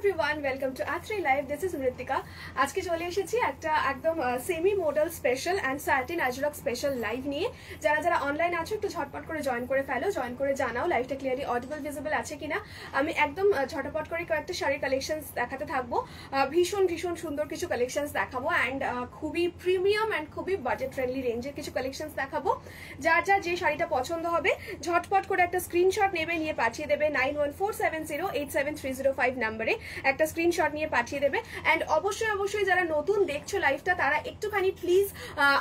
everyone, welcome to Athri Live. This is Mritika. আজকে চলে এসেছি একটা একদম semi model special and satin Ajrak special live নিয়ে। যারা যারা অনলাইন আছো একটু ঝটপট করে জয়েন করে ফেলো, জয়েন করে জানাও লাইভটা ক্লিয়ারলি অডিবল ভিজিবল আছে কিনা। আমি একদম ঝটপট করে কয়েকটা শাড়ির কালেকশনস দেখাতে থাকবো। ভীষণ ভীষণ সুন্দর কিছু কালেকশনস দেখাবো এন্ড খুবই প্রিমিয়াম এন্ড খুবই বাজেট ফ্রেন্ডলি রেঞ্জের কিছু কালেকশনস দেখাবো। যার যার যে শাড়িটা পছন্দ হবে ঝটপট করে একটা স্ক্রিনশট নেবে, নিয়ে পাঠিয়ে দেবে 9147087305 নাম্বারে একটা স্ক্রিনশট নিয়ে পাঠিয়ে দেবে। এন্ড অবশ্যই অবশ্যই যারা নতুন দেখছো লাইভটা তারা একটুখানি প্লিজ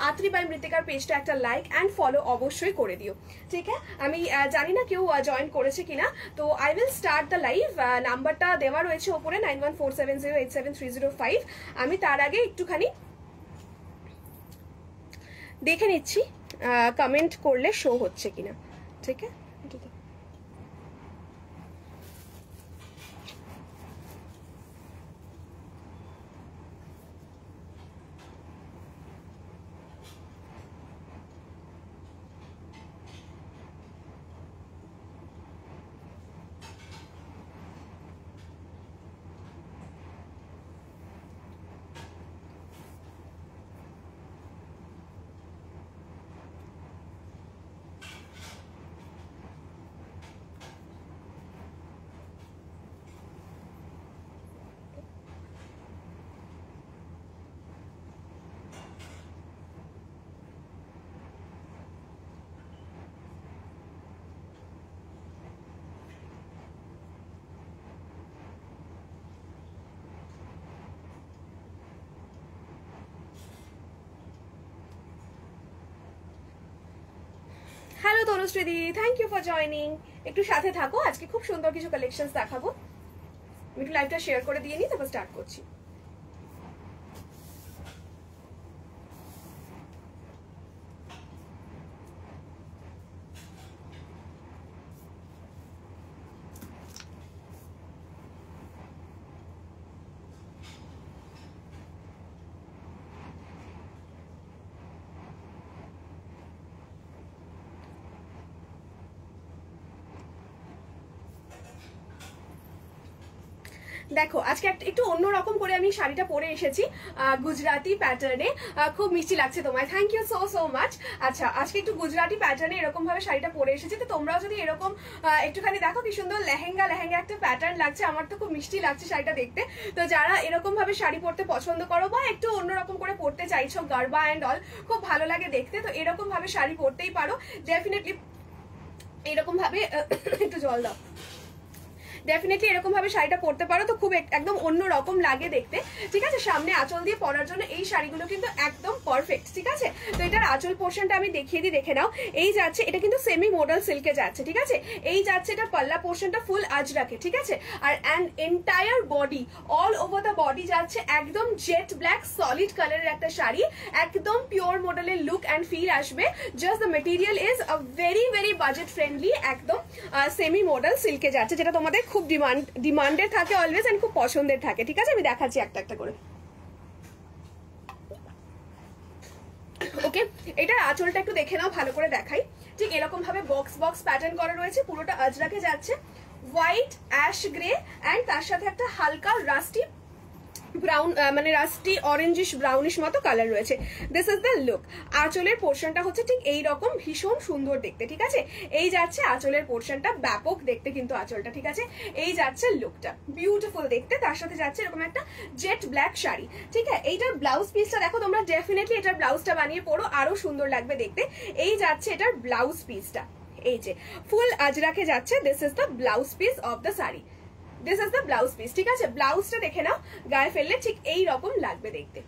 আত্রি বাই মৃত্তিকার পেজটা একটা লাইক এন্ড ফলো অবশ্যই করে দিও, ঠিক আছে? আমি জানি না কেউ জয়েন করেছে কিনা, তো I will start the live. নাম্বারটা দেওয়া রয়েছে ওপরে 9147087305। আমি তার আগে একটুখানি দেখে নিচ্ছি কমেন্ট করলে শো হচ্ছে কিনা, ঠিক আছে? হ্যালো তনুশ্রীদি, থ্যাংক ইউ ফর জয়নিং। একটু সাথে থাকো, আজকে খুব সুন্দর কিছু কালেকশনস দেখাবো। আমি একটু লাইভটা শেয়ার করে দিয়ে নিই, তারপর স্টার্ট করছি। দেখো আজকে একটু অন্যরকম করে আমি শাড়িটা পরে এসেছি গুজরাটি প্যাটার্নে। খুব মিষ্টি লাগছে তোমায়, thank you so so much. আচ্ছা, আজকে একটু গুজরাটি প্যাটার্নে এরকম ভাবে শাড়িটা পরে এসেছি, তো তোমরাও যদি এরকম একটুখানি দেখো কি সুন্দর লেহেঙ্গা লেহেঙ্গা একটা প্যাটার্ন লাগছে, আমার তো খুব মিষ্টি লাগছে শাড়িটা দেখতে। তো যারা এরকম ভাবে শাড়ি পরতে পছন্দ করো বা একটু অন্যরকম করে পরতে চাইছো, গারবা অ্যান্ড অল খুব ভালো লাগে দেখতে, তো এরকম ভাবে শাড়ি পরতেই পারো ডেফিনেটলি। এরকম ভাবে একটু জল দাও, ডেফিনেটলি এরকম ভাবে শাড়িটা পরতে পারো, তো খুব একদম অন্যরকম লাগে দেখতে, ঠিক আছে? সামনে আঁচল দিয়ে পরার জন্য এই শাড়িগুলো কিন্তু একদম পারফেক্ট, ঠিক আছে? তো এটার আঁচল পোর্শনটা আমি দেখিয়ে দিই, দেখে নাও। এই যাচ্ছে, এটা কিন্তু সেমি মডেল সিল্কে যাচ্ছে, ঠিক আছে? এই যাচ্ছে এটা পাল্লা পোর্শনটা ফুল আজরাকে, ঠিক আছে? আর and entire body, all over the body যাচ্ছে একদম জেট ব্ল্যাক সলিড কালারের একটা শাড়ি, একদম পিওর মডেলের লুক অ্যান্ড ফিল আসবে। Just the material is a very very budget friendly, একদম সেমি মডেল সিল্কে যাচ্ছে, যেটা তোমাদের খুব ডিমান্ডেড থাকে অলওয়েজ এন্ড খুব পছন্দের থাকে, ঠিক আছে? আমি দেখাচ্ছি একটা একটা করে। ওকে, এটার আঁচলটা একটু দেখে নাও, ভালো করে দেখাই। ঠিক এরকম ভাবে বক্স বক্স প্যাটার্ন করা রয়েছে, পুরোটা আজরাকে যাচ্ছে, হোয়াইট অ্যাশ গ্রে এন্ড তার সাথে একটা হালকা রাস্টি ব্রাউন, মানে রাস্টি অরেঞ্জিশ ব্রাউনিশ মতো কালার রয়েছে। This is the look. আঁচলের পোর্শনটা হচ্ছে ঠিক এইরকম, ভীষণ সুন্দর দেখতে, ঠিক আছে? এই যাচ্ছে আঁচলের পোর্শনটা, ব্যাপক দেখতে কিন্তু আঁচলটা, ঠিক আছে? এই যাচ্ছে লুকটা, বিউটিফুল দেখতে। তার সাথে যাচ্ছে এরকম একটা জেট ব্ল্যাক শাড়ি, ঠিক আছে? এইটার ব্লাউজ পিসটা দেখো তোমরা, ডেফিনেটলি এটার ব্লাউজটা বানিয়ে পরো, আরো সুন্দর লাগবে দেখতে। এই যাচ্ছে এটার ব্লাউজ পিসটা, এই যে ফুল আজরাকে যাচ্ছে। This is the blouse piece of the sari, this is the blouse piece, ঠিক আছে? ব্লাউজটা দেখে নাও, গায়ে ফেললে ঠিক এই রকম লাগবে দেখতে,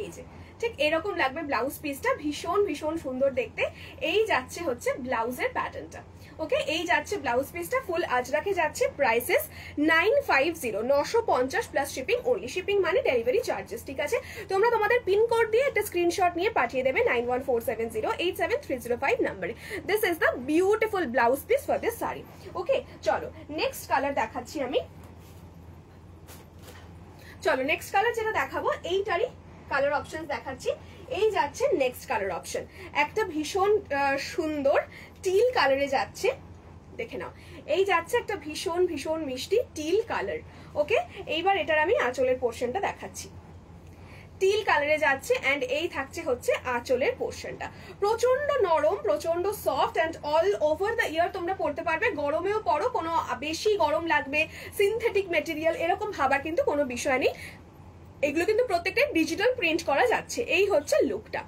এই যে ঠিক এরকম লাগবে ব্লাউজ পিসটা, ভীষণ ভীষণ সুন্দর দেখতে। এই যাচ্ছে হচ্ছে ব্লাউজের প্যাটার্নটা, ওকে? এই যাচ্ছে ব্লাউজ পিসটা, ফুল আজরাকে যাচ্ছে। Prices 950, 950 plus shipping only, shipping মানে ডেলিভারি চার্জেস, ঠিক আছে? তোমরা তোমাদের পিনকোড দিয়ে একটা স্ক্রিনশট নিয়ে পাঠিয়ে দেবে 9147087305 নাম্বারে। This is the beautiful blouse piece for this sari, okay? চলো নেক্সট কালার দেখাচ্ছি আমি। চলো নেক্সট কালার যেটা দেখাবো, এইটারই কালার অপশন দেখাচ্ছি। এই যাচ্ছে নেক্সট কালার অপশন, একটা ভীষণ সুন্দর টিল কালারে যাচ্ছে, দেখে নাও। এই যাচ্ছে একটা ভীষণ ভীষণ মিষ্টি টিল কালার, ওকে, এইবার এটার আমি আঁচলের পোর্শনটা দেখাচ্ছি। টিল কালারে যাচ্ছে অ্যান্ড এই থাকছে হচ্ছে আঁচলের পোর্শনটা। প্রচন্ড নরম, প্রচন্ড soft and all over the year তোমরা পড়তে পারবে। গরমেও পড়ো, কোনো বেশি গরম লাগবে, সিনথেটিক মেটেরিয়াল এরকম ভাবার কিন্তু কোনো বিষয় নেই। এগুলো কিন্তু প্রত্যেকটাই ডিজিটাল প্রিন্ট করা যাচ্ছে। এই হচ্ছে লুকটা,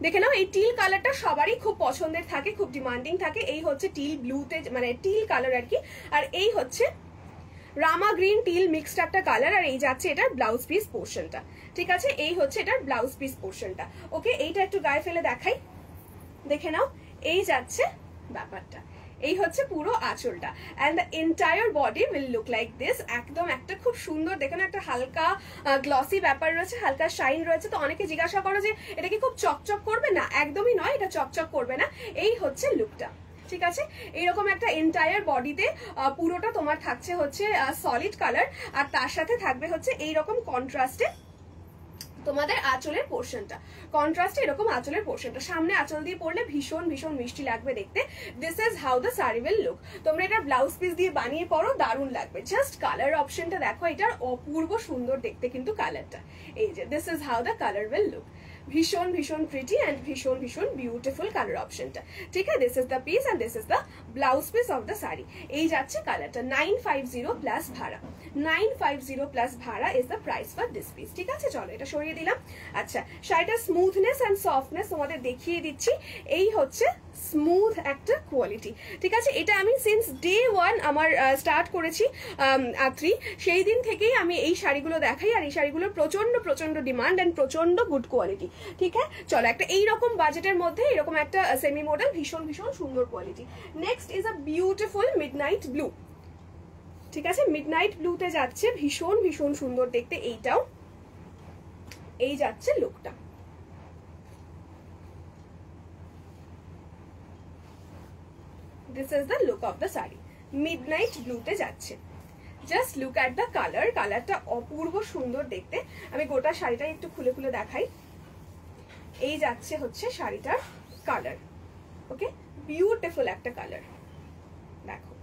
দেখে নাও। এই টিল কালারটা সবারই খুব পছন্দের থাকে, খুব ডিমান্ডিং থাকে। এই হচ্ছে টিল ব্লুতে, মানে টিল কালার আর কি। আর এই হচ্ছে রামা গ্রিন টিল মিক্সড একটা কালার। আর এই যাচ্ছে এটার ব্লাউজ পিস পোর্শনটা, ঠিক আছে। এই হচ্ছে এটার ব্লাউজ পিস পোর্শনটা। ওকে, এইটা একটু গায়ে ফেলে দেখাই, দেখে নাও। এই যাচ্ছে ব্যাপারটা, এই হচ্ছে পুরো আঁচলটা and the entire body will look like this. একদম একটা খুব সুন্দর, দেখে না, একটা হালকা গ্লসি ব্যাপার রয়েছে, হালকা শাইন রয়েছে। তো অনেকে জিজ্ঞাসা করো যে এটা কি খুব চকচক করবে? না, একদমই নয়, এটা চকচক করবে না। এই হচ্ছে লুকটা, ঠিক আছে। এইরকম একটা এন্টায়ার বডিতে পুরোটা তোমার থাকছে হচ্ছে সলিড কালার, আর তার সাথে থাকবে হচ্ছে এইরকম কন্ট্রাস্টে তোমাদের আঁচলের পোর্শনটা। কন্ট্রাস্টে এরকম আঁচলের পোর্শনটা, সামনে আঁচল দিয়ে পরলে ভীষণ ভীষণ মিষ্টি লাগবে দেখতে। This is how the sari will look. তোমরা এটা ব্লাউজ পিস দিয়ে বানিয়ে পরো, দারুণ লাগবে। জাস্ট কালার অপশনটা দেখো, এটার অপূর্ব সুন্দর দেখতে কিন্তু কালারটা। এই যে this is how the colour will look. ভীষণ ভীষণ প্রিটি অ্যান্ড ভীষণ ভীষণ বিউটিফুল কালার অপশনটা, ঠিক আছে। This is the piece and this is the blouse piece of the sari. এই যাচ্ছে কালারটা। 950 প্লাস ভাড়া, 950 প্লাস ভাড়া is the price for this piece, ঠিক আছে। চলো এটা সরিয়ে দিলাম। আচ্ছা, শাড়িটার স্মুথনেস অ্যান্ড সফটনেস তোমাদের দেখিয়ে দিচ্ছি। এই হচ্ছে স্মুথ একটা কোয়ালিটি, ঠিক আছে। এটা আমি সিন্স ডে ওয়ান আমার স্টার্ট করেছি আত্রি, সেই দিন থেকেই আমি এই শাড়িগুলো দেখাই। আর এই শাড়িগুলোর প্রচন্ড প্রচন্ড ডিমান্ড অ্যান্ড প্রচন্ড গুড কোয়ালিটি, ঠিক আছে। চলো, একটা এইরকম বাজেটের মধ্যে এরকম একটা সেমি মডেল, ভীষণ ভীষণ সুন্দর quality. Next is a beautiful midnight blue, ঠিক আছে। মিডনাইট ব্লুতে যাচ্ছে, ভীষণ ভীষণ সুন্দর দেখতে এইটাও। এই যাচ্ছে লুকটা, this is the look of the sari. Midnight ব্লুতে যাচ্ছে। Just look at the colour, কালারটা অপূর্ব সুন্দর দেখতে। আমি গোটা শাড়িটা একটু খুলে খুলে দেখাই। এই যাচ্ছে হচ্ছে শাড়িটার কালার, ওকে। বিউটিফুল একটা কালার, দেখো।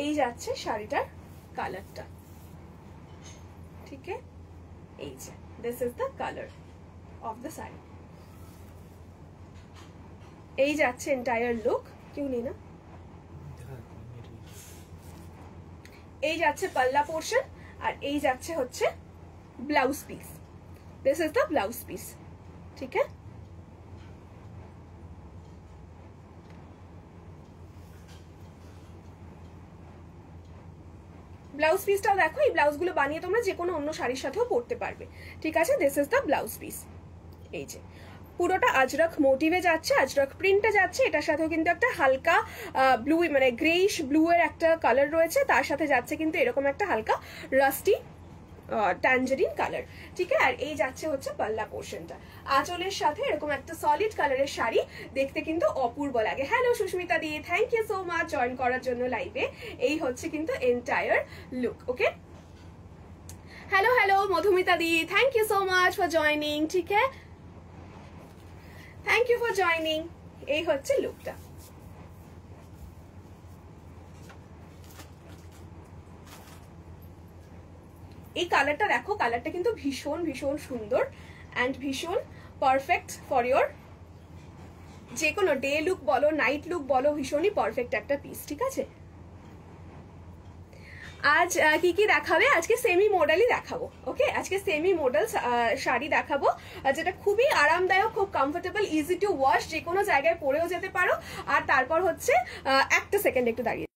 এই যাচ্ছে শাড়িটার কালারটা, ঠিক আছে। এই যে this is the colour of the sari. এই যাচ্ছে এন্টায়ার লুক। কেউ নেই না? এই যাচ্ছে পাল্লা পোর্শন, আর এই যাচ্ছে হচ্ছে blouse piece. This is the blouse piece, ঠিক আছে। ব্লাউজ পিসটাও দেখো, এই ব্লাউজগুলো বানিয়ে তোমরা যে কোনো অন্য শাড়ির সাথেও পরতে পারবে, ঠিক আছে। This is the blouse piece. এই যে পুরোটা আজরক মোটিভে যাচ্ছে, আজরক প্রিন্টে যাচ্ছে। এটার সাথেও কিন্তু একটা হালকা ব্লু, মানে গ্রেইশ ব্লু এর একটা কালার রয়েছে। তার সাথে যাচ্ছে কিন্তু এরকম একটা হালকা রাস্টি ট্যাঞ্জারিন কালার, ঠিক আছে। আর এই যাচ্ছে হচ্ছে পাল্লা পোর্শনটা। আঁচলের সাথে এরকম একটা সলিড কালারের শাড়ি দেখতে কিন্তু অপূর্ব লাগে। Hello Susmita di, thank you so much join করার জন্য লাইভে। এই হচ্ছে কিন্তু entire look, okay. Hello hello Madhumita di, thank you so much for joining, ঠিক আছে। Thank you for joining. এই হচ্ছে লুকটা। এই কালারটা দেখো, কালারটা কিন্তু ভীষণ ভীষণ সুন্দর অ্যান্ড ভীষণ পারফেক্ট ফর ইয়োর যে কোনো ডে লুক বলো, নাইট লুক বলো, ভীষণই পারফেক্ট একটা পিস, ঠিক আছে। আজ কি কি দেখাবে? আজকে সেমি মডেলই দেখাবো, ওকে। আজকে সেমি মডেল শাড়ি দেখাবো, যেটা খুবই আরামদায়ক, খুব কমফোর্টেবল, ইজি টু ওয়াশ, যে কোনো জায়গায় পরেও যেতে পারো। আর তারপর হচ্ছে একটা সেকেন্ড একটু দাঁড়িয়ে,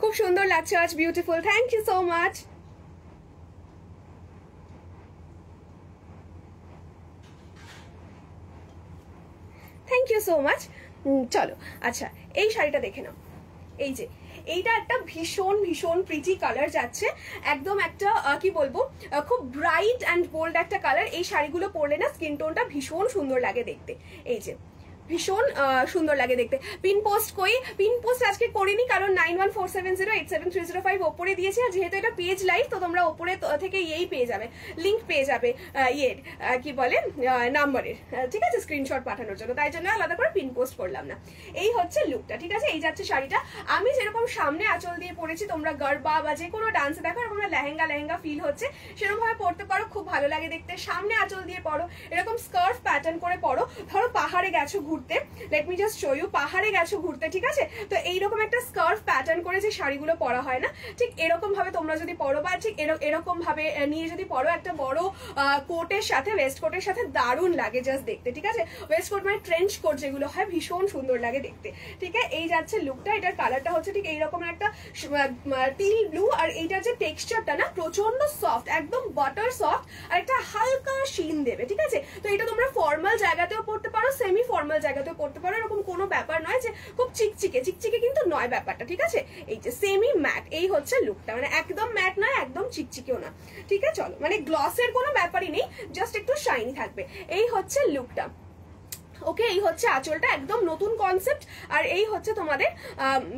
খুব সুন্দর লাগছে আজ, beautiful, thank you so much. Thank you so much. চলো, আচ্ছা এই শাড়িটা দেখে নাও। এই যে এইটা একটা ভীষণ ভীষণ প্রিটি কালার যাচ্ছে, একদম একটা কি বলবো খুব ব্রাইট অ্যান্ড বোল্ড একটা কালার। এই শাড়িগুলো পরলে না স্কিন টোনটা ভীষণ সুন্দর লাগে দেখতে, এই যে ভীষণ সুন্দর লাগে দেখতে। পিন পোস্ট কই, পিন পোস্ট আজকে করিনি কারণ 9147087305 ওপরে দিয়েছি, আর যেহেতু এটা পেজ লাইভ তো তোমরা ওপরে থেকে এই পেয়ে যাবে, লিঙ্ক পেয়ে যাবে কি বলে নাম্বারের, ঠিক আছে, স্ক্রিনশট পাঠানোর জন্য, তাই জন্য আলাদা করে পিন পোস্ট করলাম না। এই হচ্ছে লুকটা, ঠিক আছে। এই যাচ্ছে শাড়িটা, আমি যেরকম সামনে আঁচল দিয়ে পরেছি, তোমরা গরবা বা যে কোনো ডান্সে দেখো এরকম লেহেঙ্গা ফিল হচ্ছে, সেরকম ভাবে পরতে পারো, খুব ভালো লাগে দেখতে। সামনে আঁচল দিয়ে পরো, এরকম স্কার্ফ প্যাটার্ন করে পরো। ধরো পাহাড়ে গেছো ঘুরতে, let me just show you, পাহাড়ে গেছো ঘুরতে, ঠিক আছে, তো এইরকম একটা স্কার্ফ প্যাটার্ন করে যে শাড়িগুলো পরা হয় না, ঠিক এরকম ভাবে তোমরা যদি পরো, বা ঠিক এরকম ভাবে নিয়ে যদি পরো একটা বড় কোটের সাথে, ওয়েস্ট কোটের সাথে, দারুণ লাগে জাস্ট দেখতে, ঠিক আছে। ওয়েস্ট কোট মানে ট্রেঞ্চ কোট যেগুলো হয়, ভীষণ সুন্দর লাগে দেখতে, ঠিক আছে। এই যাচ্ছে লুকটা, এটার কালারটা হচ্ছে ঠিক এইরকম একটা টিল ব্লু, আর এইটার যে টেক্সচারটা না প্রচন্ড সফট, একদম বাটার সফট, আর একটা হালকা শিন দেবে, ঠিক আছে। তো এটা তোমরা ফর্মাল জায়গাতেও পড়তে পারো, সেমি ফর্মাল জায়গাতেও পড়তে পারো, এরকম কোনো ব্যাপার নয় যে খুব চিকচিকে কিন্তু নয় ব্যাপারটা, ঠিক আছে। এই যে সেমি ম্যাট, এই হচ্ছে লুকটা, মানে একদম ম্যাট নয়, একদম চিকচিকেও না, ঠিক আছে। চলো, মানে গ্লসের কোনো ব্যাপারই নেই, জাস্ট একটু শাইনি থাকবে, এই হচ্ছে লুকটা। ওকে, এই হচ্ছে আঁচলটা, একদম নতুন কনসেপ্ট, আর এই হচ্ছে তোমাদের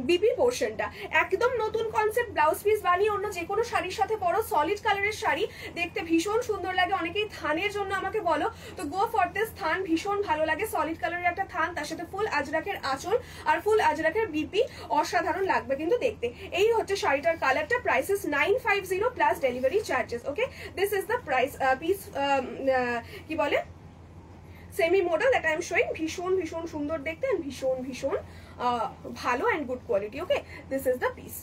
বিপি পোর্শনটা, একদম নতুন কনসেপ্ট। ব্লাউজ পিস বানিয়ে অন্য যে কোনো শাড়ির সাথে পরো, সলিড কালারের শাড়ি দেখতে ভীষণ সুন্দর লাগে। অনেকেই থানের জন্য আমাকে বলো, তো গো ফর দিস। থান ভীষণ ভালো লাগে, সলিড কালারের একটা থান, তার সাথে ফুল আজরাকের আঁচল আর ফুল আজরাকের বিপি, অসাধারণ লাগবে কিন্তু দেখতে। এই হচ্ছে শাড়িটার কালারটা, prices 950 plus delivery charges. Okay, this is the price piece, কি বলে semi model that I am showing, ভীষণ ভীষণ সুন্দর দেখতে, এন্ড ভীষণ ভীষণ ভালো and good quality. Okay, this is the piece,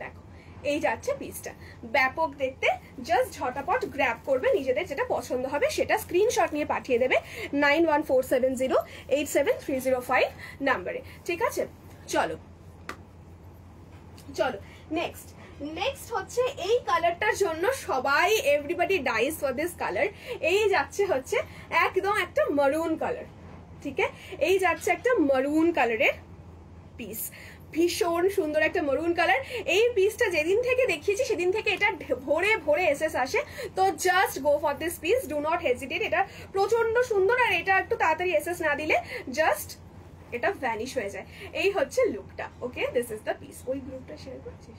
দেখো এই যাচ্ছে পিসটা, ব্যাপক দেখতে। জাস্ট ঝটাপট গ্র্যাব করবে, নিজেদের যেটা পছন্দ হবে সেটা স্ক্রিনশট নিয়ে পাঠিয়ে দেবে 9147087305 নাম্বারে, ঠিক আছে। চলো নেক্সট হচ্ছে এই কালারটার জন্য সবাই, everybody dies for this colour. এই যাচ্ছে হচ্ছে একদম একটা মারুন কালার, ঠিক আছে। এই যাচ্ছে একটা মারুন কালারের পিস, ভীষণ সুন্দর একটা মারুন কালার। এই পিসটা যেদিন থেকে দেখিয়েছি সেদিন থেকে এটা ভরে ভরে এসএস আসে, তো just go for this piece, do not hesitate. এটা প্রচন্ড সুন্দর, আর এটা একটু তাড়াতাড়ি এসএস না দিলে জাস্ট এটা ভ্যানিশ হয়ে যায়। এই হচ্ছে লুকটা। Okay, this is the piece. ওই গ্রুপটা শেয়ার করছিস,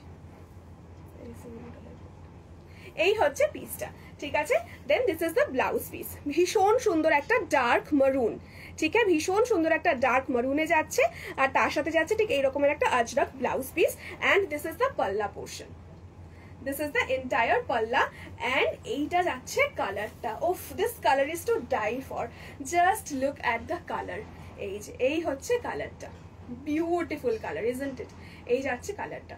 এই হচ্ছে পিসটা, ঠিক আছে। Then this is the blouse piece, ভীষণ সুন্দর একটা ডার্ক মারুন, ঠিক আছে, ভীষণ সুন্দর একটা ডার্ক মারুনে যাচ্ছে, আর তার সাথে যাচ্ছে ঠিক এইরকমের একটা ajrak blouse piece, and this is the palla portion, this is the entire palla, and এইটা যাচ্ছে কালারটা। ওফ, this colour is to die for, just look at the colour. এই যে এই হচ্ছে কালারটা, বিউটিফুল কালার, ইজন্ট ইট? এই যাচ্ছে কালারটা,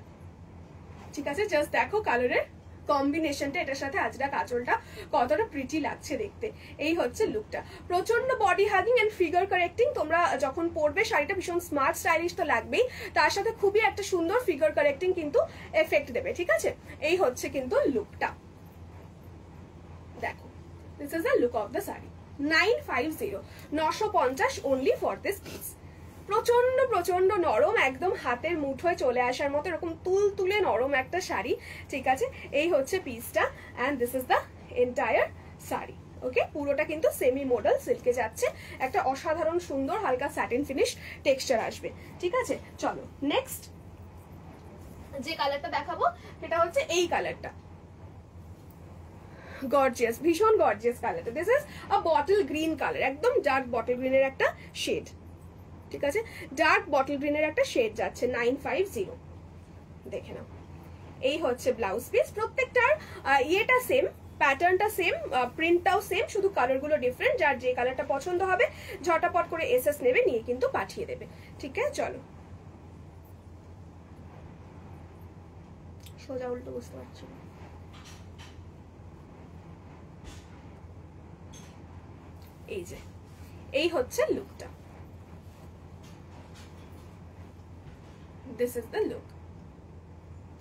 ঠিক আছে। জাস্ট দেখো কালারের কম্বিনেশনটা, এটার সাথে আজরাক আঁচলটা কতটা প্রিটি লাগছে দেখতে। এই হচ্ছে লুকটা, প্রচন্ড body hugging and figure correcting. তোমরা যখন পরবে শাড়িটা ভীষণ স্মার্ট স্টাইলিশ তো লাগবেই, তার সাথে খুবই একটা সুন্দর ফিগার কারেক্টিং কিন্তু এফেক্ট দেবে, ঠিক আছে। এই হচ্ছে কিন্তু লুকটা, দেখো this is the look of the sari. 950, 950 only for this piece. প্রচন্ড প্রচন্ড নরম, একদম হাতের মুঠোয় চলে আসার মতো এরকম তুলে নরম একটা শাড়ি, ঠিক আছে। এই হচ্ছে পিসটা, and this is the entire sari. Okay, পুরোটা কিন্তু সেমি মডেল সিল্কে যাচ্ছে, একটা অসাধারণ সুন্দর হালকা স্যাটিন ফিনিশ টেক্সচার আসবে, ঠিক আছে। চলো নেক্সট যে কালারটা দেখাবো সেটা হচ্ছে এই কালারটা, গর্জিয়াস, ভীষণ গর্জিয়াস কালারটা। This is a bottle green colour, একদম ডার্ক বটল গ্রিনের একটা শেড, ঠিক আছে, ডার্ক বটল গ্রিনের একটা শেড যাচ্ছে। 950, দেখে নাও। এই হচ্ছে ব্লাউজ পিস, প্রত্যেকটার ইয়েটা সেম, প্যাটার্নটা সেম, প্রিন্টটাও সেম, শুধু কালারগুলো ডিফারেন্ট। যার যে কালারটা পছন্দ হবে ঝটাপট করে এসএস নেবে, নিয়ে কিন্তু পাঠিয়ে দেবে, ঠিক আছে। চলো সোজা উল্টো বুঝতে পারছি না, এই যে এই হচ্ছে লুকটা, দিস ইজ দ্য লুক,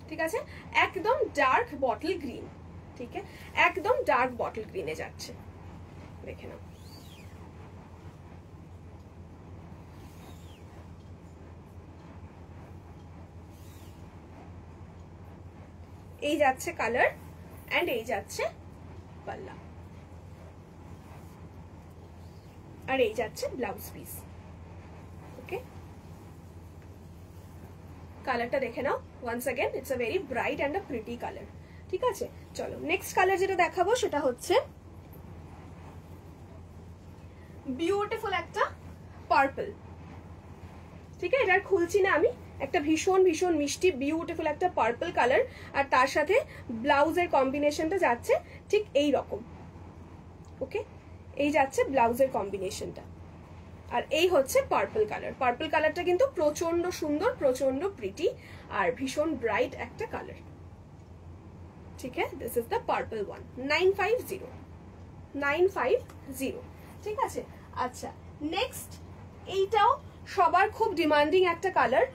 ঠিক আছে। একদম ডার্ক বটল গ্রিন, ঠিক আছে, একদম ডার্ক বটল গ্রিনে যাচ্ছে, দেখে নাও। এই যাচ্ছে কালার অ্যান্ড এই যাচ্ছে পাল্লা, আর এই যাচ্ছে ব্লাউজ পিস। ওকে, কালারটা দেখে নাও once again, it's a very bright and a pretty colour. ঠিক আছে, চলো নেক্সট কালার যেটা দেখাবো সেটা হচ্ছে বিউটিফুল একটা পার্পল। ঠিক আছে, এটা খুলছি না আমি, একটা ভীষণ ভীষণ মিষ্টি বিউটিফুল একটা পার্পল কালার, আর তার সাথে ব্লাউজের কম্বিনেশনটা যাচ্ছে ঠিক এই রকম। ওকে, এই যাচ্ছে ব্লাউজের কম্বিনেশনটা, আর এই হচ্ছে পার্পল কালার। পার্পল কালারটা কিন্তু প্রচন্ড সুন্দর, প্রচন্ড প্রিটি আর ভীষণ ব্রাইট একটা কালার। ঠিক আছে, this is the purple one, 950। ঠিক আছে, আচ্ছা নেক্সট এইটাও সবার খুব ডিমান্ডিং একটা কালার,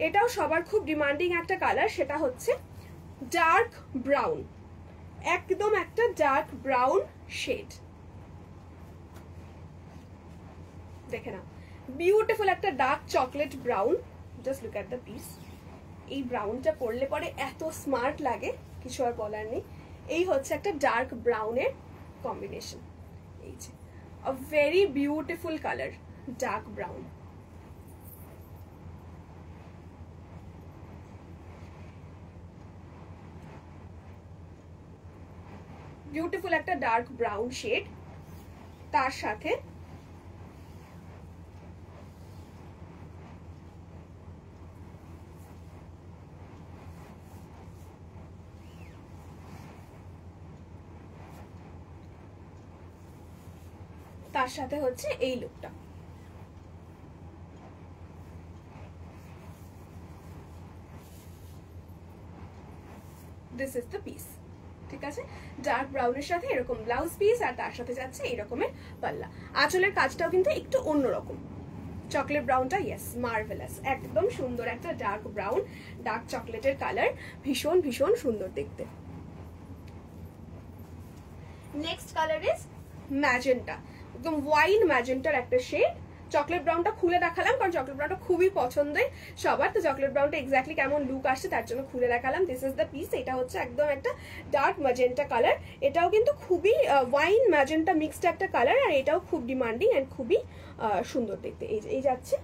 এটাও সবার খুব ডিমান্ডিং একটা কালার, সেটা হচ্ছে ডার্ক ব্রাউন, একদম একটা ডার্ক ব্রাউন শেড। দেখে নাও, বিউটিফুল একটা dark chocolate brown. Just look at the piece. এই ব্রাউনটা পরলে পরে এত স্মার্ট লাগে, কিছু আর বলার নেই। এই হচ্ছে একটা ডার্ক ব্রাউনের কম্বিনেশন, এই যে আ very beautiful colour, dark brown. Beautiful একটা ডার্ক ব্রাউন শেড, তার সাথে হচ্ছে এই লুকটা। This is the piece. ঠিক আছে, ডার্ক ব্রাউনের সাথে এরকম ব্লাউজ পিস, আর তার সাথে যাচ্ছে এই রকমের পাল্লা। আঁচলের কাজটাও কিন্তু একটু অন্যরকম, চকলেট ব্রাউনটা ইয়েস মার্ভেলাস, একদম সুন্দর একটা ডার্ক ব্রাউন, ডার্ক চকলেটের কালার, ভীষণ ভীষণ সুন্দর দেখতে। নেক্সট কালার ইজ ম্যাজেন্টা, একদম ওয়াইন ম্যাজেন্টার একটা শেড। চকলেট ব্রাউনটা খুলে দেখালাম কারণ চকলেট ব্রাউনটা খুবই পছন্দের সবার, তো চকলেট ব্রাউনটা এক্স্যাক্টলি কেমন লুক আসছে তার জন্য খুলে দেখালাম। This is the piece. এটা হচ্ছে একদম একটা ডার্ক ম্যাজেন্টা কালার, এটাও কিন্তু খুবই ওয়াইন ম্যাজেন্টা মিক্সড একটা কালার, আর এটাও খুব ডিমান্ডিং অ্যান্ড খুবই সুন্দর দেখতে। এই যাচ্ছে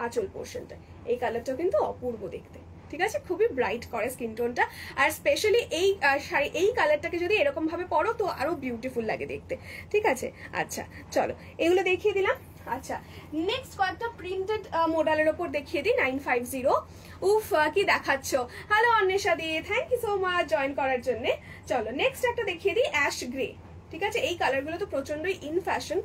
আঁচল পোর্শনটা, এই কালারটাও কিন্তু অপূর্ব দেখতে। ঠিক আছে, খুবই ব্রাইট করে স্কিন টোনটা, আর স্পেশালি এই শাড়ি এই কালারটাকে যদি এরকম ভাবে পরো তো আরো বিউটিফুল লাগে দেখতে। ঠিক আছে, আচ্ছা চলো এগুলো দেখিয়ে দিলাম। আচ্ছা নেক্সট কয়েকটা প্রিন্টেড মডেলের ওপর দেখিয়ে দিই। 950। উফ কি দেখাচ্ছ, hello Anwesha di, thank you so much join করার জন্য। চলো নেক্সট একটা দেখিয়ে দিই, অ্যাশ গ্রে। ঠিক আছে, এই কালারগুলো তো প্রচন্ডই ইন ফ্যাশন।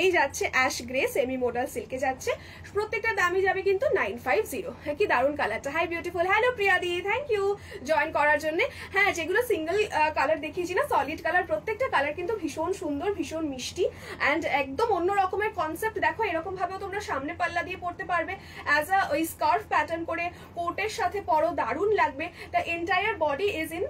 এই যাচ্ছে অ্যাশ গ্রে, সেমি মোডাল সিল্কে যাচ্ছে, প্রত্যেকটা দামই যাবে কিন্তু 950। কি দারুণ কালারটা, hi beautiful, hello Priya di, thank you join করার জন্য। হ্যাঁ, যেগুলো সিঙ্গেল কালার দেখিয়েছি না, সলিড কালার, প্রত্যেকটা কালার কিন্তু ভীষণ সুন্দর, ভীষণ মিষ্টি অ্যান্ড একদম অন্য রকমের কনসেপ্ট। দেখো এরকম ভাবেও তোমরা সামনে পাল্লা দিয়ে পড়তে পারবে, অ্যাজ আ ওই স্কার্ফ প্যাটার্ন করে কোটের সাথে পরো, দারুণ লাগবে। The entire body is in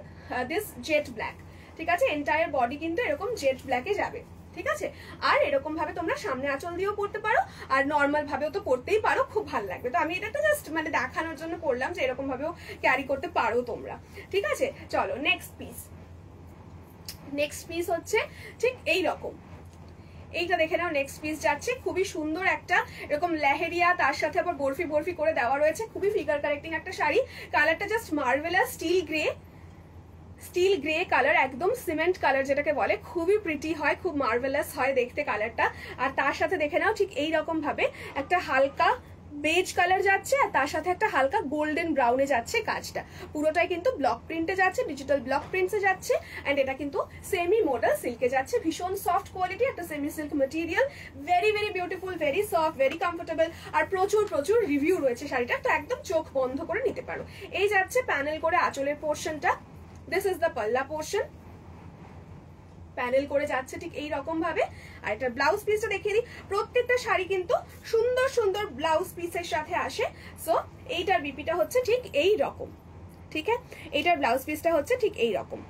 this jet black. ঠিক আছে, এন্টায়ার বডি কিন্তু এরকম জেট ব্ল্যাকে যাবে। ঠিক আছে, আর এরকম ভাবে তোমরা সামনে আঁচল দিয়েও পড়তে পারো, আর নর্মাল ভাবেও তো পড়তেই পারো, খুব ভালো লাগবে। তো আমি এটা জাস্ট মানে দেখানোর জন্য করলাম যে এরকম ভাবেও ক্যারি করতে পারো তোমরা। ঠিক আছে, চলো নেক্সট পিস। নেক্সট পিস হচ্ছে ঠিক এই রকম, এইটা দেখে নাও। নেক্সট পিস যাচ্ছে খুবই সুন্দর একটা এরকম লেহেরিয়া, তার সাথে আবার বরফি বরফি করে দেওয়া রয়েছে, খুবই ফিগার কারেক্টিং একটা শাড়ি। কালারটা just marvellous, still grey, still grey colour, একদম সিমেন্ট কালার যেটাকে বলে, খুবই প্রিটি হয়, খুব মার্ভেলাস হয় দেখতে কালারটা। আর তার সাথে দেখে নাও ঠিক এই রকম ভাবে একটা হালকা বেজ কালার যাচ্ছে, আর তার সাথে একটা হালকা গোল্ডেন ব্রাউনে যাচ্ছে কাজটা। পুরোটাই কিন্তু ব্লক প্রিন্টে যাচ্ছে, ডিজিটাল ব্লক প্রিন্টসে যাচ্ছে, এন্ড এটা কিন্তু সেমি মোডাল সিল্কে যাচ্ছে, ভীষণ সফট কোয়ালিটি একটা semi silk material, very very beautiful, very soft, very comfortable, আর প্রচুর প্রচুর রিভিউ রয়েছে শাড়িটা, তো একদম চোখ বন্ধ করে নিতে পারো। এই যাচ্ছে প্যানেল করে আঁচলের পোর্শনটা। This is the palla portion, panel করে যাচ্ছে ঠিক এই রকম ভাবে। আর এটা ব্লাউজ পিসটা দেখিয়ে দিই, প্রত্যেকটা শাড়ি কিন্তু সুন্দর সুন্দর ব্লাউজ পিসের সাথে আসে। সো এইটার বিপিটা হচ্ছে ঠিক এই রকম। ঠিক আছে, এইটার ব্লাউজ পিসটা হচ্ছে ঠিক এই রকম।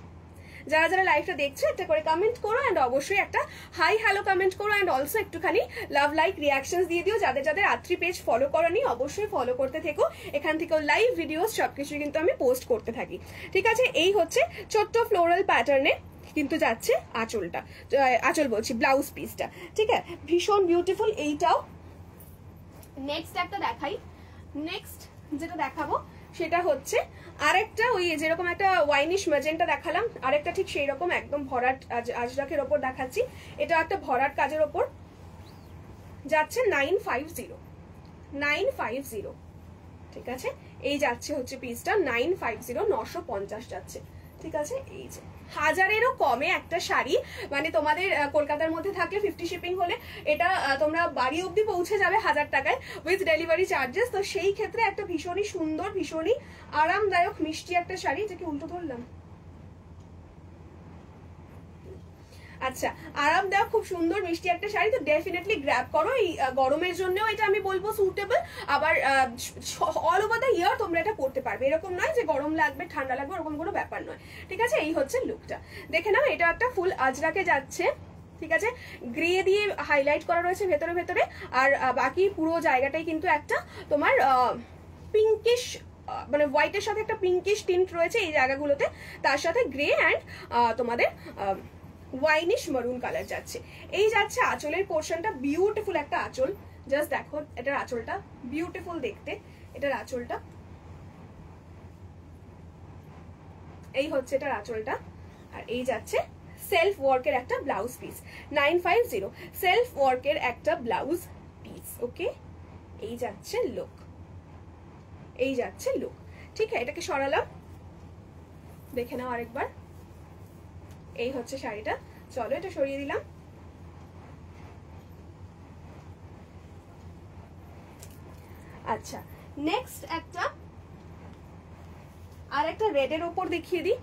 যারা যারা লাইভটা দেখছো একটা করে কমেন্ট করো, অ্যান্ড অবশ্যই একটা হাই হ্যালো কমেন্ট করো, অ্যান্ড অলসো একটুখানি লাভ লাইক রিয়াকশনস দিয়ে দিও। যাদের যাদের আত্রি পেজ ফলো করোনি অবশ্যই ফলো করতে থেকো, এখান থেকেও লাইভ ভিডিওস সবকিছু কিন্তু আমি পোস্ট করতে থাকি। ঠিক আছে, এই হচ্ছে ছোট্ট ফ্লোরাল প্যাটার্নে কিন্তু যাচ্ছে আঁচলটা, আঁচল বলছি ব্লাউজ পিসটা। ঠিক আছে, ভীষণ বিউটিফুল এইটাও। নেক্সট একটা দেখাই, নেক্সট যেটা দেখাবো সেটা হচ্ছে আরেকটা ওই যেরকম একটা ওয়াইনিশ ম্যাজেন্টা দেখালাম, আরেকটা ঠিক সেই রকম একদম ভরাট আজরাকের ওপর দেখাচ্ছি। এটা একটা ভরাট কাজের ওপর যাচ্ছে 950। ঠিক আছে, এই যাচ্ছে হচ্ছে পিসটা 950, 950 যাচ্ছে। ঠিক আছে, এই যে 1000-এরও কমে একটা শাড়ি, মানে তোমাদের কলকাতার মধ্যে থাকলে 50 শিপিং হলে এটা তোমরা বাড়ি অবধি পৌঁছে যাবে 1000 টাকায় উইথ ডেলিভারি চার্জেস। তো সেই ক্ষেত্রে একটা ভীষণই সুন্দর, ভীষণই আরামদায়ক মিষ্টি একটা শাড়ি। যেটা কি উল্টো ধরলাম, আচ্ছা, আরামদায়ক খুব সুন্দর মিষ্টি একটা শাড়ি। তো ডেফিনেটলি গ্র্যাব করো, এই গরমের জন্যও এটা আমি বলবো সুটেবল, আবার অল ওভার দ্য ইয়ার তোমরা এটা পরতে পারবে। এরকম নয় যে গরম লাগবে ঠান্ডা লাগবে, ওরকম কোনো ব্যাপার নয়। ঠিক আছে, এই হচ্ছে লুকটা, দেখে নাও। এটা একটা ফুল আজরাকে যাচ্ছে। ঠিক আছে, গ্রে দিয়ে হাইলাইট করা রয়েছে ভেতরে ভেতরে, আর বাকি পুরো জায়গাটাই কিন্তু একটা তোমার পিঙ্কিশ, মানে হোয়াইটের সাথে একটা পিঙ্কিশ টিন্ট রয়েছে এই জায়গাগুলোতে, তার সাথে গ্রে অ্যান্ড তোমাদের ওয়াইনিশ মারুন কালার যাচ্ছে। এই যাচ্ছে আঁচলের পোর্শনটা, বিউটিফুল একটা আঁচল। জাস্ট দেখো এটার আঁচলটা, বিউটিফুল দেখতে এটার আঁচলটা। এই হচ্ছে এটার আঁচলটা, আর এই যাচ্ছে সেলফ ওয়ার্কের একটা ব্লাউজ পিস 950, সেলফ ওয়ার্কের একটা ব্লাউজ পিস। ওকে, এই যাচ্ছে লুক, এই যাচ্ছে লুক। ঠিক আছে, এটাকে সরালাম, দেখে নাও আরেকবার। এই হচ্ছে শাড়িটা, চলো এটা সরিয়ে দিলাম। আচ্ছা, নেক্সট একটা আর একটা রেডের ওপর দেখিয়ে দিই।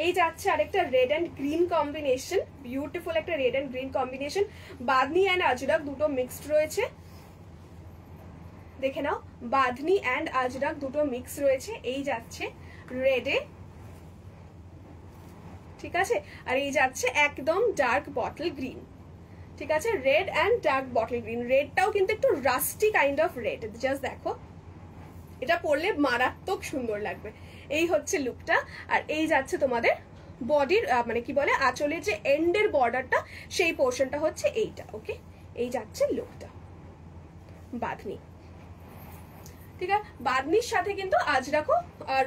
এই যাচ্ছে আরেকটা red and green combination, beautiful একটা red and green combination. Bandhani and ajrak দুটো মিক্সড রয়েছে, দেখে নাও, বাঁধনি অ্যান্ড আজরাক দুটো মিক্স রয়েছে। এই যাচ্ছে রেডে, ঠিক আছে, আর এই যাচ্ছে একদম ডার্ক বটল গ্রিন। ঠিক আছে, red and dark bottle green. রেডটাও কিন্তু একটু rusty kind of red, just দেখো, এটা পরলে মারাত্মক সুন্দর লাগবে। এই হচ্ছে লুকটা, আর এই যাচ্ছে তোমাদের বডির মানে কি বলে আঁচলের যে এন্ডের বর্ডারটা, সেই পোর্শনটা হচ্ছে এইটা। ওকে, এই যাচ্ছে লুকটা বাঁধনি। ঠিক আছে, বাঁধনির সাথে কিন্তু আজরাকও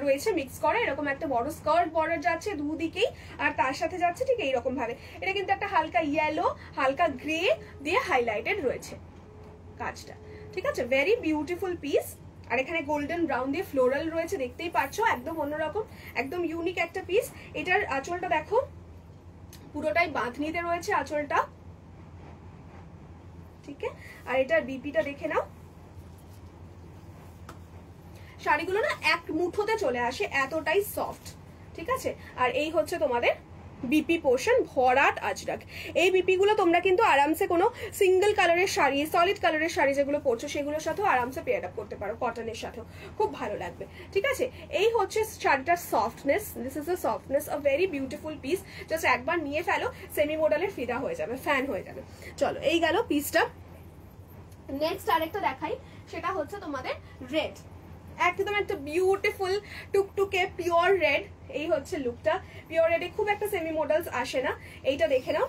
রয়েছে মিক্স করা, এরকম একটা বড় স্কার্ট বর্ডার যাচ্ছে দুদিকেই, আর তার সাথে যাচ্ছে ঠিক এইরকম ভাবে। এটা কিন্তু একটা হালকা ইয়েলো, হালকা গ্রে দিয়ে হাইলাইটেড রয়েছে কাজটা। ঠিক আছে, ভেরি বিউটিফুল পিস। আর এখানে গোল্ডেন ব্রাউন দিয়ে ফ্লোরাল রয়েছে, দেখতেই পাচ্ছ, একদম অন্যরকম, একদম ইউনিক একটা পিস। এটার আঁচলটা দেখো, পুরোটাই বাঁধনিতে রয়েছে আঁচলটা। ঠিক আছে, আর এটার বিপিটা দেখে নাও। শাড়িগুলো না এক মুঠোতে চলে আসে, এতটাই সফট। ঠিক আছে, আর এই হচ্ছে তোমাদের বিপি পোর্শন, ভরাট আজরাক। এই বিপি গুলো তোমরা কিন্তু আরামসে কোনো সিঙ্গেল কালারের শাড়ি, সলিড কালারের শাড়ি যেগুলো পরছো সেগুলোর সাথেও আরামসে পেয়ার আপ করতে পারো, কটনের সাথেও খুব ভালো লাগবে। ঠিক আছে, এই হচ্ছে শাড়িটার softness, this is the softness, a very beautiful piece. Just একবার নিয়ে ফেলো, সেমি মডেলের ফিদা হয়ে যাবে, ফ্যান হয়ে যাবে। চলো, এই গেল পিসটা। নেক্সট আরেকটা দেখাই, সেটা হচ্ছে তোমাদের রেড, একদম একটা বিউটিফুল টুকটুকে পিওর রেড। এই হচ্ছে লুকটা, পিওর রেডে খুব একটা সেমি মডেলস আসে না। এইটা দেখে নাও,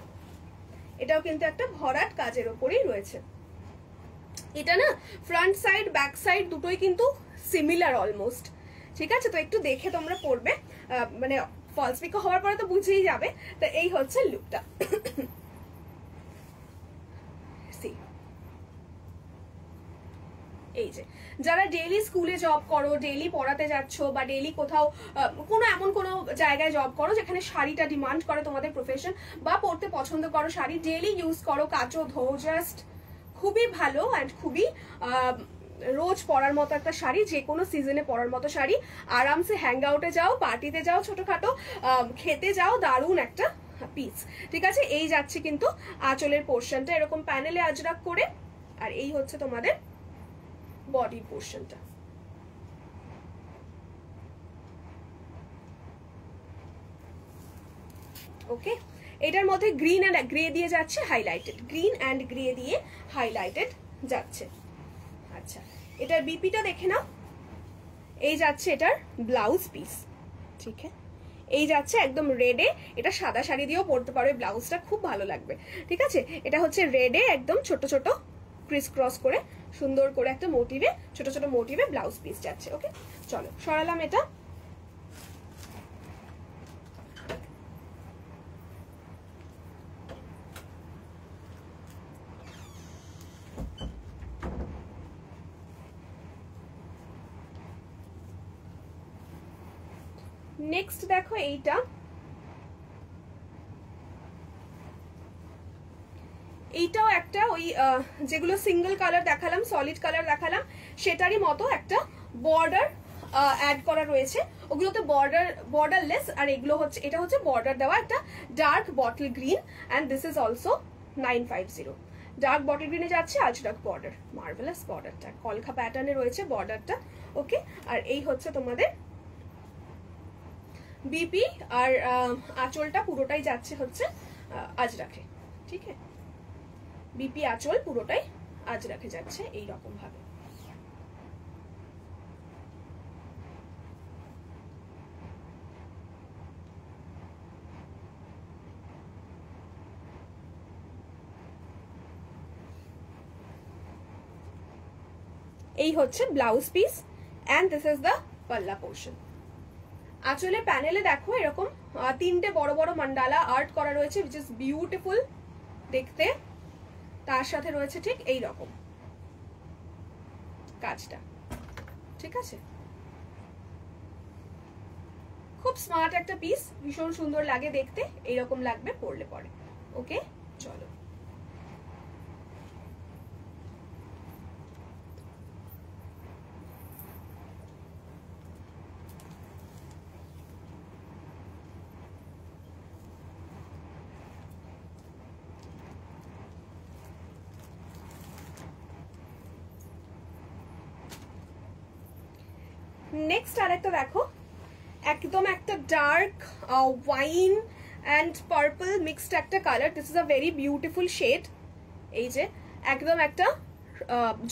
এটাও কিন্তু একটা ভরাট কাজের ওপরেই রয়েছে। এটা না ফ্রন্ট সাইড ব্যাক সাইড দুটোই কিন্তু সিমিলার অলমোস্ট। ঠিক আছে, তো একটু দেখে তোমরা পড়বে, মানে ফলস পিকো হওয়ার পরে তো বুঝেই যাবে। তো এই হচ্ছে লুকটা। এই যে যারা ডেইলি স্কুলে জব করো, ডেইলি পড়াতে যাচ্ছ, বা ডেইলি কোথাও কোনো এমন কোনো জায়গায় জব করো যেখানে শাড়িটা ডিমান্ড করে তোমাদের প্রফেশন, বা পড়তে পছন্দ করো শাড়ি, ডেইলি ইউজ করো, কাচো ধো, জাস্ট খুবই ভালো অ্যান্ড খুবই রোজ পরার মতো একটা শাড়ি, যে কোনো সিজনে পরার মতো শাড়ি। আরামসে হ্যাং আউটে যাও, পার্টিতে যাও, ছোটখাটো খেতে যাও, দারুণ একটা পিস। ঠিক আছে, এই যাচ্ছে কিন্তু আঁচলের পোর্শনটা এরকম প্যানেলে আজরাক করে, আর এই হচ্ছে তোমাদের বডি পোর্শনটা। ওকে, এটার মধ্যে গ্রিন অ্যান্ড গ্রে দিয়ে যাচ্ছে হাইলাইটেড, গ্রিন অ্যান্ড গ্রে দিয়ে হাইলাইটেড যাচ্ছে। আচ্ছা, এটার বিপিটা দেখে নাও। এই যাচ্ছে এটার ব্লাউজ পিস, ঠিক আছে, এই যাচ্ছে একদম রেডে। এটা সাদা শাড়ি দিয়েও পরতে পারো, ব্লাউজটা খুব ভালো লাগবে, ঠিক আছে। এটা হচ্ছে রেডে একদম ছোট ছোট ক্রিস ক্রস করে সুন্দর করে একটা মোটিভে, ছোট ছোট মোটিভে ব্লাউজ পিস যাচ্ছে। ওকে, চলো সরালাম এটা। নেক্সট দেখো এইটা, এইটাও একটা ওই যেগুলো সিঙ্গেল কালার দেখালাম, সলিড কালার দেখালাম, সেটারই মতো একটা বর্ডার অ্যাড করা রয়েছে। ওগুলোতে বর্ডারলেস, আর এগুলো হচ্ছে, এটা হচ্ছে বর্ডার দেওয়া একটা dark bottle green, and this is also 950। Dark bottle গ্রিনে যাচ্ছে আজরাক বর্ডার, মার্ভেলাস বর্ডারটা, কলকা প্যাটার্নে রয়েছে বর্ডারটা। ওকে, আর এই হচ্ছে তোমাদের বিপি, আর আঁচলটা পুরোটাই যাচ্ছে হচ্ছে আজরাকে, ঠিক আছে। বিপি আঁচল পুরোটাই আজরাকে যাচ্ছে এই রকম ভাবে। এই হচ্ছে blouse piece, and this is the palla portion. আঁচলের প্যানেলে দেখো এরকম তিনটে বড় বড় মান্ডালা আর্ট করা রয়েছে, which is beautiful দেখতে। তার সাথে রয়েছে ঠিক এই রকম কাজটা, ঠিক আছে। খুব স্মার্ট একটা পিস, ভীষণ সুন্দর লাগে দেখতে, এইরকম লাগবে পরলে পরে। ওকে, চলো নেক্সট আরেকটা দেখো, একদম একটা dark wine and purple mixed একটা colour. This is a very beautiful shade. এই যে একদম একটা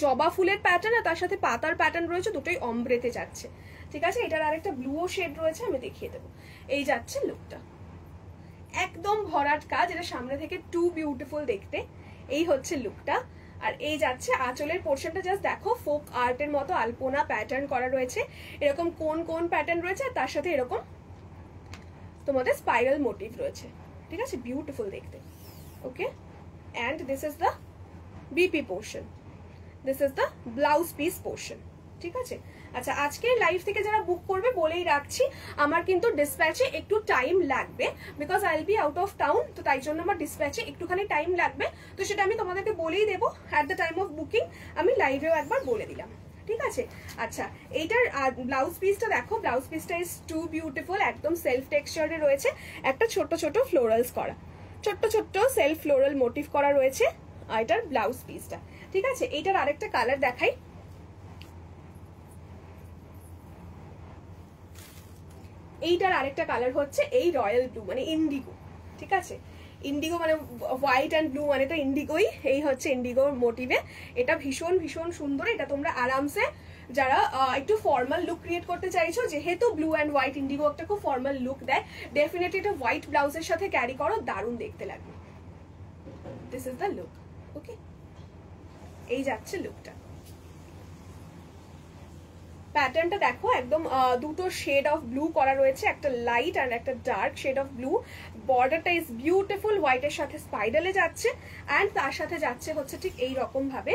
জবা ফুলের প্যাটার্ন, আর তার সাথে পাতার প্যাটার্ন রয়েছে, দুটোই অমব্রেতে যাচ্ছে, ঠিক আছে। এটার আরেকটা ব্লুও শেড রয়েছে, আমি দেখিয়ে দেবো। এই যাচ্ছে লুকটা, একদম ভরাট কাজ, এটা সামনে থেকে টু বিউটিফুল দেখতে। এই হচ্ছে লুকটা, আর এই যাচ্ছে আঁচলের পোর্শনটা, জাস্ট দেখো ফোক আর্টের মতো আলপনা প্যাটার্ন করা রয়েছে, এরকম কোন কোন প্যাটার্ন রয়েছে, আর তার সাথে এরকম তোমাদের স্পাইরাল মোটিভ রয়েছে, ঠিক আছে, বিউটিফুল দেখতে। Okay, and this is the BP portion, this is the blouse piece portion, ঠিক আছে। আচ্ছা, আজকের লাইভ থেকে যারা বুক করবে বলেই রাখছি, আমার কিন্তু ডিসপ্যাচে একটু টাইম লাগবে, because I will be out of town, তো তাই জন্য আমার ডিসপ্যাচে একটুখানি টাইম লাগবে। তো সেটা আমি তোমাদেরকে বলেই দেবো at the time of booking, আমি লাইভেও একবার বলে দিলাম, ঠিক আছে। আচ্ছা, এইটার ব্লাউজ পিসটা দেখো, ব্লাউজ পিসটা ইজ টু বিউটিফুল, একদম সেলফ টেক্সচারে রয়েছে, একটা ছোট্ট ছোট ফ্লোরালস করা, ছোট্ট ছোট্ট সেলফ ফ্লোরাল মোটিভ করা রয়েছে এটার ব্লাউজ পিসটা, ঠিক আছে। এইটার আরেকটা কালার দেখাই, এইটার আরেকটা কালার হচ্ছে এই রয়্যাল ব্লু, মানে ইন্ডিগো, ঠিক আছে। ইন্ডিগো মানে হোয়াইট অ্যান্ড ব্লু মানে তো ইন্ডিগোই। এই হচ্ছে ইন্ডিগো মোটিভে, এটা ভীষণ ভীষণ সুন্দর। এটা তোমরা আরামসে যারা একটু ফর্মাল লুক ক্রিয়েট করতে চাইছো, যেহেতু ব্লু অ্যান্ড হোয়াইট, ইন্ডিগো একটা খুব ফর্মাল লুক দেয়, ডেফিনেটলি এটা হোয়াইট ব্লাউজের সাথে ক্যারি করো, দারুণ দেখতে লাগবে। This is the look. Okay, এই যাচ্ছে লুকটা। প্যাটার্নটা দেখো, একদম দুটো শেড অফ ব্লু করা রয়েছে, একটা লাইট আর একটা ডার্ক শেড অফ ব্লু। বর্ডারটা ইজ বিউটিফুল, হোয়াইটের সাথে স্পাইরালে যাচ্ছে, অ্যান্ড তার সাথে যাচ্ছে হচ্ছে ঠিক এই রকম ভাবে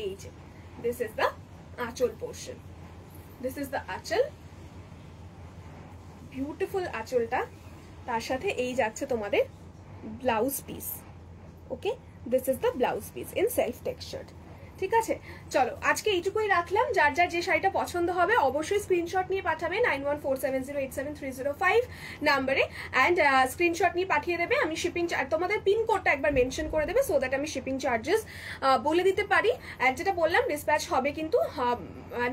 এই যে, দিস ইজ দ্য আঁচল পোর্শন, দিস ইজ দ্য আঁচল, বিউটিফুল আঁচলটা, তার সাথে এই যাচ্ছে তোমাদের blouse piece. Okay, this is the blouse piece in self textured, ঠিক আছে, চলো আজকে এইটুকুই রাখলাম। যার যার যে শাড়িটা পছন্দ হবে অবশ্যই স্ক্রিনশট নিয়ে পাঠাবে 9147087305 নাম্বারে, অ্যান্ড স্ক্রিনশট নিয়ে পাঠিয়ে দেবে। আমি শিপিং তোমাদের পিনকোডটা একবার মেনশন করে দেবে, সো দ্যাট আমি শিপিং চার্জেস বলে দিতে পারি। অ্যান্ড যেটা বললাম ডিসপ্যাচ হবে কিন্তু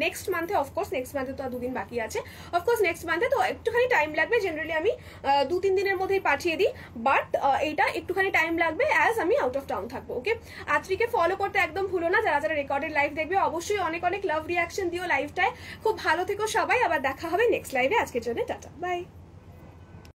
নেক্সট মান্থে, অফকোর্স নেক্সট মান্থে তো 2 দিন বাকি আছে, অফকোর্স নেক্সট মান্থে, তো একটুখানি টাইম লাগবে। জেনারেলি আমি 2-3 দিনের মধ্যেই পাঠিয়ে দিই, বাট এইটা একটুখানি টাইম লাগবে অ্যাজ আমি আউট অফ টাউন থাকবো। ওকে, আত্রিকে ফলো করতে একদম ভুলো না। যারা যারা রেকর্ডেড লাইভ দেখবে অবশ্যই অনেক অনেক লাভ রিয়াকশন দিও লাইভটায়। খুব ভালো থেকো সবাই, আবার দেখা হবে নেক্সট লাইভে। আজকের জন্য টাটা, বাই।